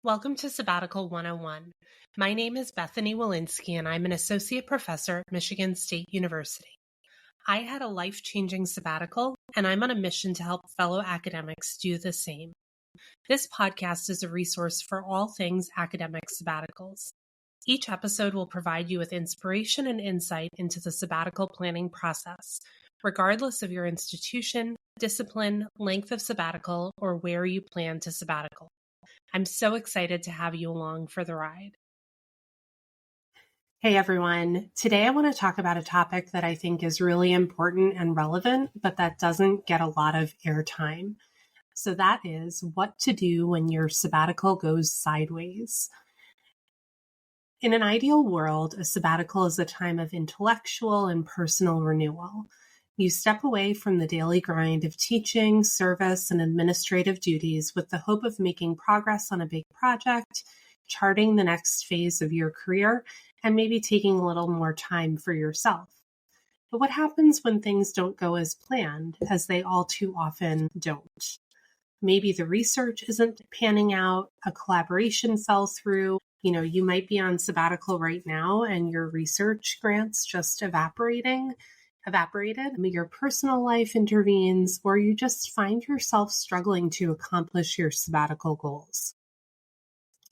Welcome to Sabbatical 101. My name is Bethany Walensky, and I'm an associate professor at Michigan State University. I had a life-changing sabbatical, and I'm on a mission to help fellow academics do the same. This podcast is a resource for all things academic sabbaticals. Each episode will provide you with inspiration and insight into the sabbatical planning process, regardless of your institution, discipline, length of sabbatical, or where you plan to sabbatical. I'm so excited to have you along for the ride. Hey everyone, today I want to talk about a topic that I think is really important and relevant, but that doesn't get a lot of airtime. So that is what to do when your sabbatical goes sideways. In an ideal world, a sabbatical is a time of intellectual and personal renewal. You step away from the daily grind of teaching, service, and administrative duties with the hope of making progress on a big project, charting the next phase of your career, and maybe taking a little more time for yourself. But what happens when things don't go as planned, as they all too often don't? Maybe the research isn't panning out, a collaboration fell through. You might be on sabbatical right now and your research grants just evaporated, your personal life intervenes, or you just find yourself struggling to accomplish your sabbatical goals.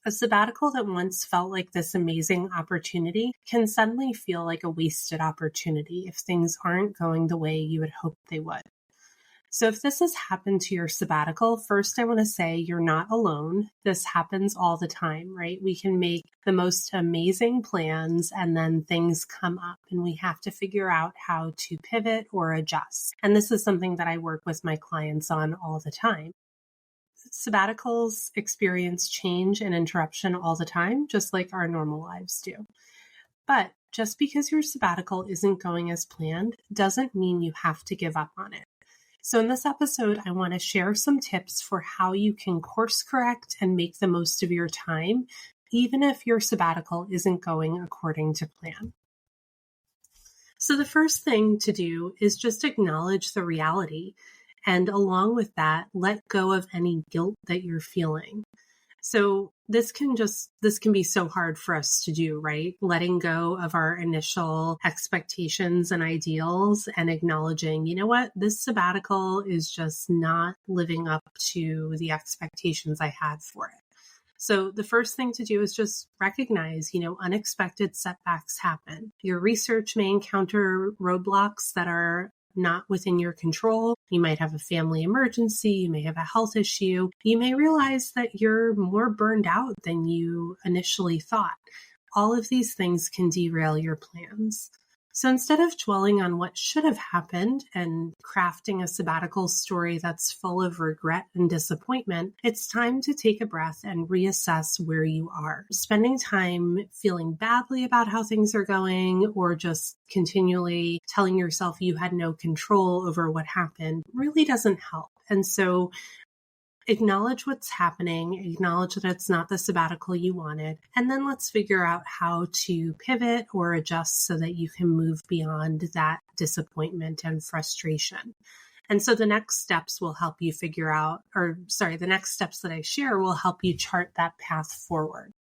A sabbatical that once felt like this amazing opportunity can suddenly feel like a wasted opportunity if things aren't going the way you had hoped they would. So if this has happened to your sabbatical, first I want to say you're not alone. This happens all the time, right? We can make the most amazing plans and then things come up and we have to figure out how to pivot or adjust. And this is something that I work with my clients on all the time. Sabbaticals experience change and interruption all the time, just like our normal lives do. But just because your sabbatical isn't going as planned doesn't mean you have to give up on it. So in this episode, I want to share some tips for how you can course correct and make the most of your time, even if your sabbatical isn't going according to plan. So the first thing to do is just acknowledge the reality. And along with that, let go of any guilt that you're feeling. So this can be so hard for us to do, right? Letting go of our initial expectations and ideals and acknowledging, you know what, this sabbatical is just not living up to the expectations I had for it. So the first thing to do is just recognize, unexpected setbacks happen. Your research may encounter roadblocks that are not within your control. You might have a family emergency. You may have a health issue. You may realize that you're more burned out than you initially thought. All of these things can derail your plans. So instead of dwelling on what should have happened and crafting a sabbatical story that's full of regret and disappointment, it's time to take a breath and reassess where you are. Spending time feeling badly about how things are going or just continually telling yourself you had no control over what happened really doesn't help. And so acknowledge what's happening, acknowledge that it's not the sabbatical you wanted, and then let's figure out how to pivot or adjust so that you can move beyond that disappointment and frustration. And so the next steps will help you the next steps that I share will help you chart that path forward.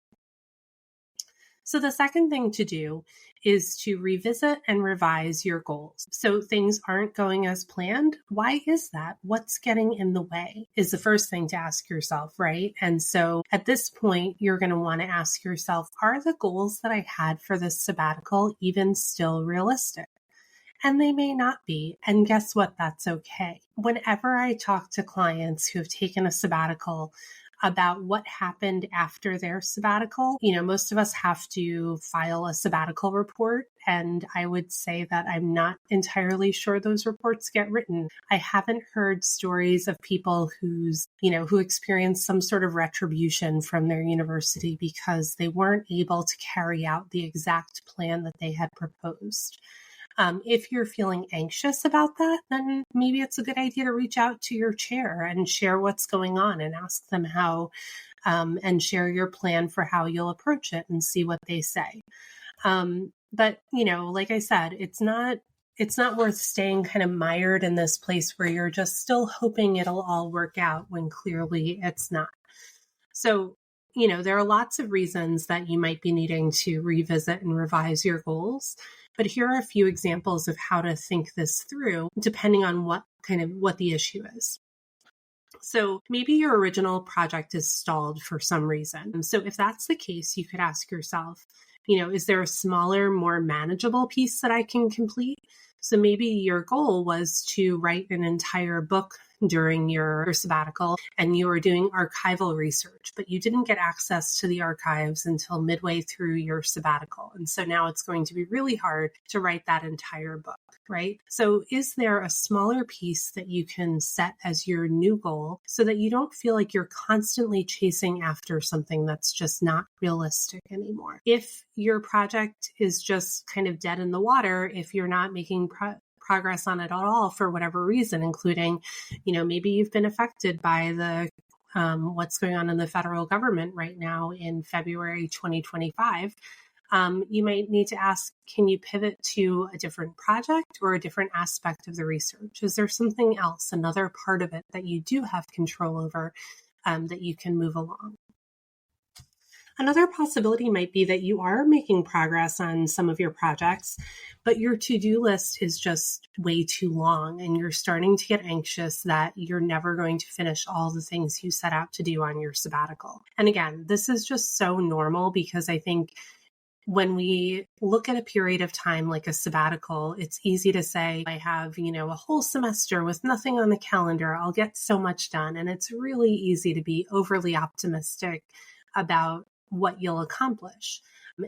So the second thing to do is to revisit and revise your goals. So things aren't going as planned. Why is that? What's getting in the way is the first thing to ask yourself, right? And so at this point, you're going to want to ask yourself, are the goals that I had for this sabbatical even still realistic? And they may not be. And guess what? That's okay. Whenever I talk to clients who have taken a sabbatical about what happened after their sabbatical, most of us have to file a sabbatical report. And I would say that I'm not entirely sure those reports get written. I haven't heard stories of people who experienced some sort of retribution from their university because they weren't able to carry out the exact plan that they had proposed. If you're feeling anxious about that, then maybe it's a good idea to reach out to your chair and share what's going on and ask them how, and share your plan for how you'll approach it and see what they say. But, like I said, it's not worth staying kind of mired in this place where you're just still hoping it'll all work out when clearly it's not. So there are lots of reasons that you might be needing to revisit and revise your goals. But here are a few examples of how to think this through, depending on what the issue is. So maybe your original project is stalled for some reason. So if that's the case, you could ask yourself, is there a smaller, more manageable piece that I can complete? So maybe your goal was to write an entire book during your sabbatical and you were doing archival research, but you didn't get access to the archives until midway through your sabbatical. And so now it's going to be really hard to write that entire book, right? So is there a smaller piece that you can set as your new goal so that you don't feel like you're constantly chasing after something that's just not realistic anymore? If your project is just kind of dead in the water, if you're not making progress on it at all for whatever reason, including, maybe you've been affected by the what's going on in the federal government right now in February 2025, you might need to ask, can you pivot to a different project or a different aspect of the research? Is there something else, another part of it that you do have control over that you can move along? Another possibility might be that you are making progress on some of your projects, but your to-do list is just way too long and you're starting to get anxious that you're never going to finish all the things you set out to do on your sabbatical. And again, this is just so normal because I think when we look at a period of time like a sabbatical, it's easy to say, I have, a whole semester with nothing on the calendar. I'll get so much done. And it's really easy to be overly optimistic about what you'll accomplish.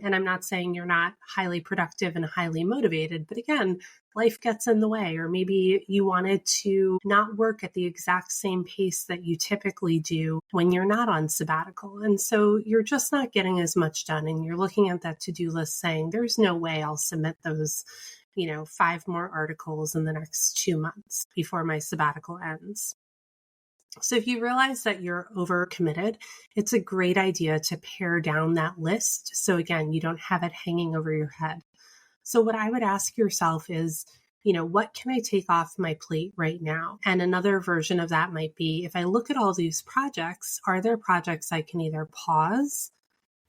And I'm not saying you're not highly productive and highly motivated, but again, life gets in the way, or maybe you wanted to not work at the exact same pace that you typically do when you're not on sabbatical. And so you're just not getting as much done. And you're looking at that to-do list saying, there's no way I'll submit those, 5 more articles in the next 2 months before my sabbatical ends. So if you realize that you're overcommitted, it's a great idea to pare down that list. So again, you don't have it hanging over your head. So what I would ask yourself is, what can I take off my plate right now? And another version of that might be, if I look at all these projects, are there projects I can either pause,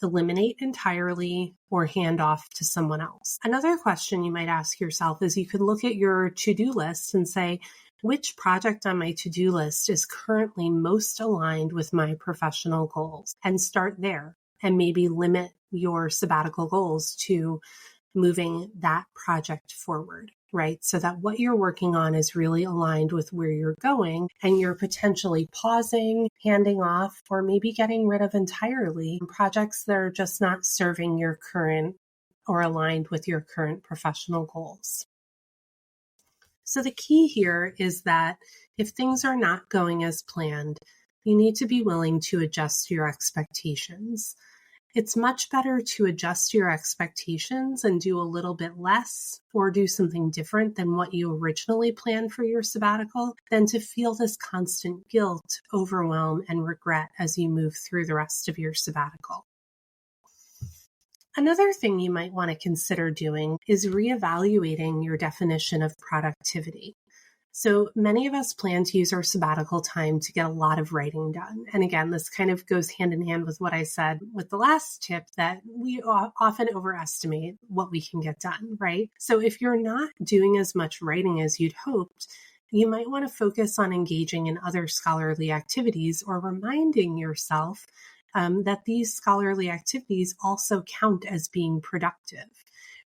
eliminate entirely, or hand off to someone else? Another question you might ask yourself is you could look at your to-do list and say, which project on my to-do list is currently most aligned with my professional goals? And start there and maybe limit your sabbatical goals to moving that project forward, right? So that what you're working on is really aligned with where you're going and you're potentially pausing, handing off, or maybe getting rid of entirely projects that are just not serving your current or aligned with your current professional goals. So the key here is that if things are not going as planned, you need to be willing to adjust your expectations. It's much better to adjust your expectations and do a little bit less or do something different than what you originally planned for your sabbatical than to feel this constant guilt, overwhelm, and regret as you move through the rest of your sabbatical. Another thing you might want to consider doing is reevaluating your definition of productivity. So many of us plan to use our sabbatical time to get a lot of writing done. And again, this kind of goes hand in hand with what I said with the last tip, that we often overestimate what we can get done, right? So if you're not doing as much writing as you'd hoped, you might want to focus on engaging in other scholarly activities or reminding yourself that these scholarly activities also count as being productive,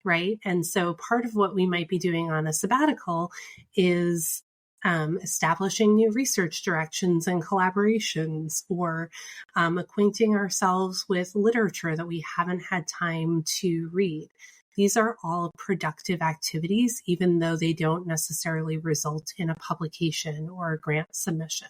right? And so part of what we might be doing on a sabbatical is establishing new research directions and collaborations, or acquainting ourselves with literature that we haven't had time to read. These are all productive activities, even though they don't necessarily result in a publication or a grant submission.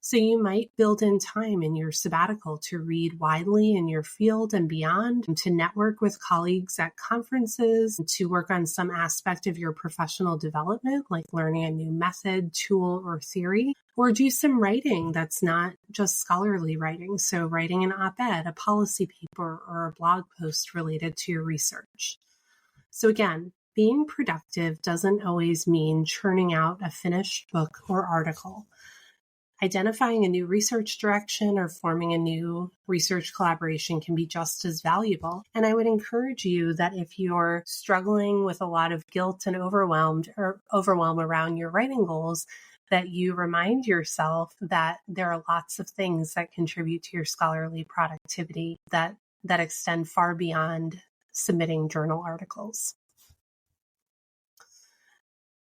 So you might build in time in your sabbatical to read widely in your field and beyond, to network with colleagues at conferences, to work on some aspect of your professional development, like learning a new method, tool, or theory, or do some writing that's not just scholarly writing. So writing an op-ed, a policy paper, or a blog post related to your research. So again, being productive doesn't always mean churning out a finished book or article. Identifying a new research direction or forming a new research collaboration can be just as valuable. And I would encourage you that if you're struggling with a lot of guilt and overwhelm around your writing goals, that you remind yourself that there are lots of things that contribute to your scholarly productivity that extend far beyond submitting journal articles.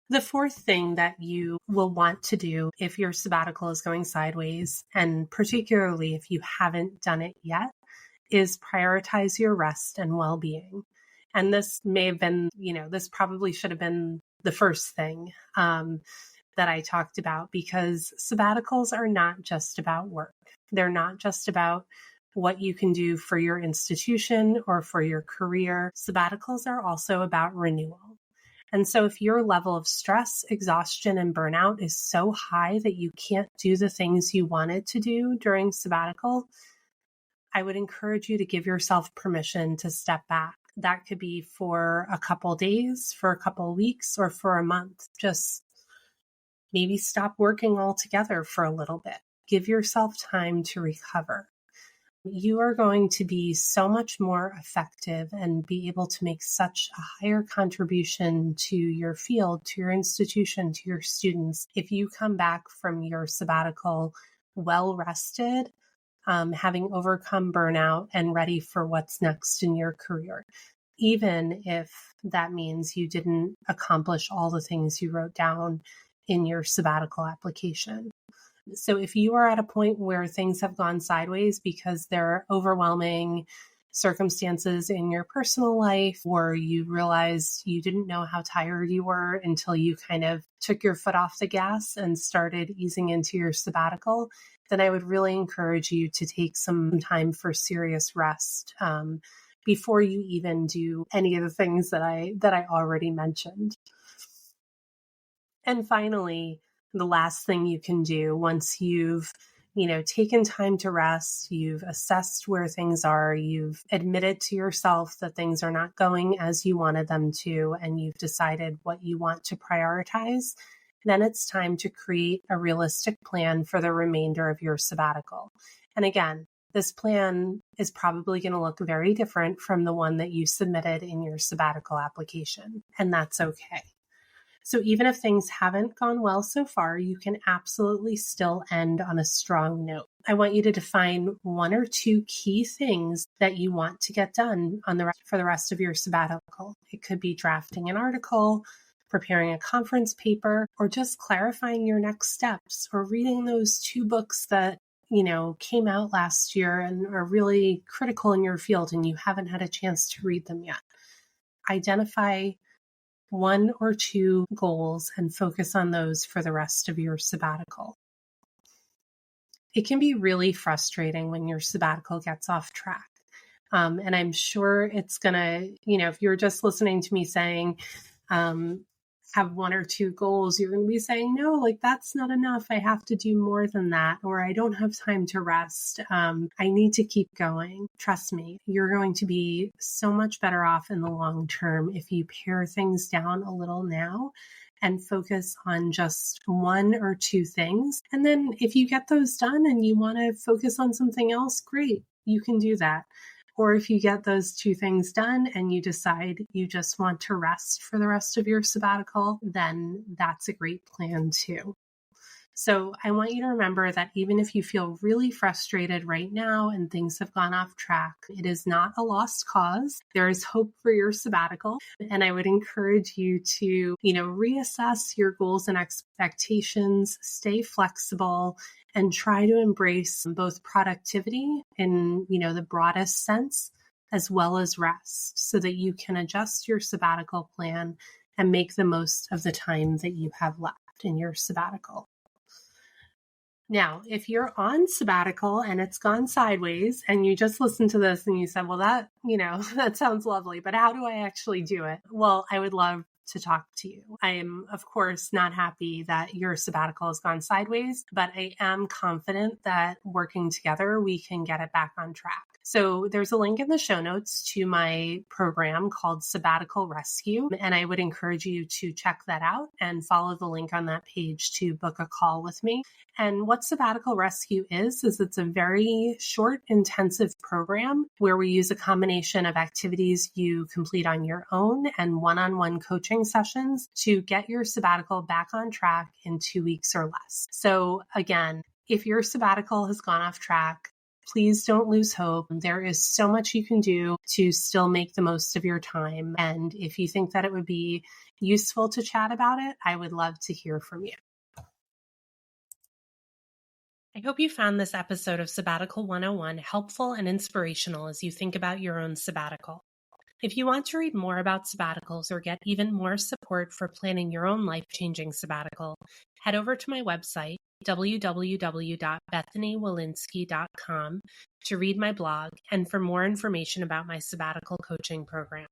The fourth thing that you will want to do if your sabbatical is going sideways, and particularly if you haven't done it yet, is prioritize your rest and well-being. And this may have been, this probably should have been the first thing that I talked about, because sabbaticals are not just about work. They're not just about what you can do for your institution or for your career. Sabbaticals are also about renewal. And so if your level of stress, exhaustion, and burnout is so high that you can't do the things you wanted to do during sabbatical, I would encourage you to give yourself permission to step back. That could be for a couple days, for a couple weeks, or for a month. Just maybe stop working altogether for a little bit. Give yourself time to recover. You are going to be so much more effective and be able to make such a higher contribution to your field, to your institution, to your students, if you come back from your sabbatical well rested, having overcome burnout and ready for what's next in your career, even if that means you didn't accomplish all the things you wrote down in your sabbatical application. So if you are at a point where things have gone sideways because there are overwhelming circumstances in your personal life, or you realized you didn't know how tired you were until you kind of took your foot off the gas and started easing into your sabbatical, then I would really encourage you to take some time for serious rest before you even do any of the things that I already mentioned. And finally, the last thing you can do once you've, taken time to rest, you've assessed where things are, you've admitted to yourself that things are not going as you wanted them to, and you've decided what you want to prioritize, then it's time to create a realistic plan for the remainder of your sabbatical. And again, this plan is probably going to look very different from the one that you submitted in your sabbatical application, and that's okay. So even if things haven't gone well so far, you can absolutely still end on a strong note. I want you to define 1 or 2 key things that you want to get done for the rest of your sabbatical. It could be drafting an article, preparing a conference paper, or just clarifying your next steps, or reading those 2 books that came out last year and are really critical in your field and you haven't had a chance to read them yet. Identify 1 or 2 goals and focus on those for the rest of your sabbatical. It can be really frustrating when your sabbatical gets off track. And I'm sure it's going to, if you're just listening to me saying, have 1 or 2 goals, you're going to be saying, no, that's not enough. I have to do more than that, or I don't have time to rest. I need to keep going. Trust me, you're going to be so much better off in the long term if you pare things down a little now and focus on just 1 or 2 things. And then if you get those done and you want to focus on something else, great, you can do that. Or if you get those 2 things done and you decide you just want to rest for the rest of your sabbatical, then that's a great plan too. So I want you to remember that even if you feel really frustrated right now and things have gone off track, it is not a lost cause. There is hope for your sabbatical. And I would encourage you to, reassess your goals and expectations, stay flexible, and try to embrace both productivity in, the broadest sense, as well as rest, so that you can adjust your sabbatical plan and make the most of the time that you have left in your sabbatical. Now, if you're on sabbatical and it's gone sideways and you just listened to this and you said, well, that sounds lovely, but how do I actually do it? Well, I would love to talk to you. I am, of course, not happy that your sabbatical has gone sideways, but I am confident that working together, we can get it back on track. So there's a link in the show notes to my program called Sabbatical Rescue, and I would encourage you to check that out and follow the link on that page to book a call with me. And what Sabbatical Rescue is it's a very short, intensive program where we use a combination of activities you complete on your own and one-on-one coaching sessions to get your sabbatical back on track in 2 weeks or less. So again, if your sabbatical has gone off track, please don't lose hope. There is so much you can do to still make the most of your time. And if you think that it would be useful to chat about it, I would love to hear from you. I hope you found this episode of Sabbatical 101 helpful and inspirational as you think about your own sabbatical. If you want to read more about sabbaticals or get even more support for planning your own life-changing sabbatical, head over to my website, www.bethanywolinsky.com, to read my blog and for more information about my sabbatical coaching program.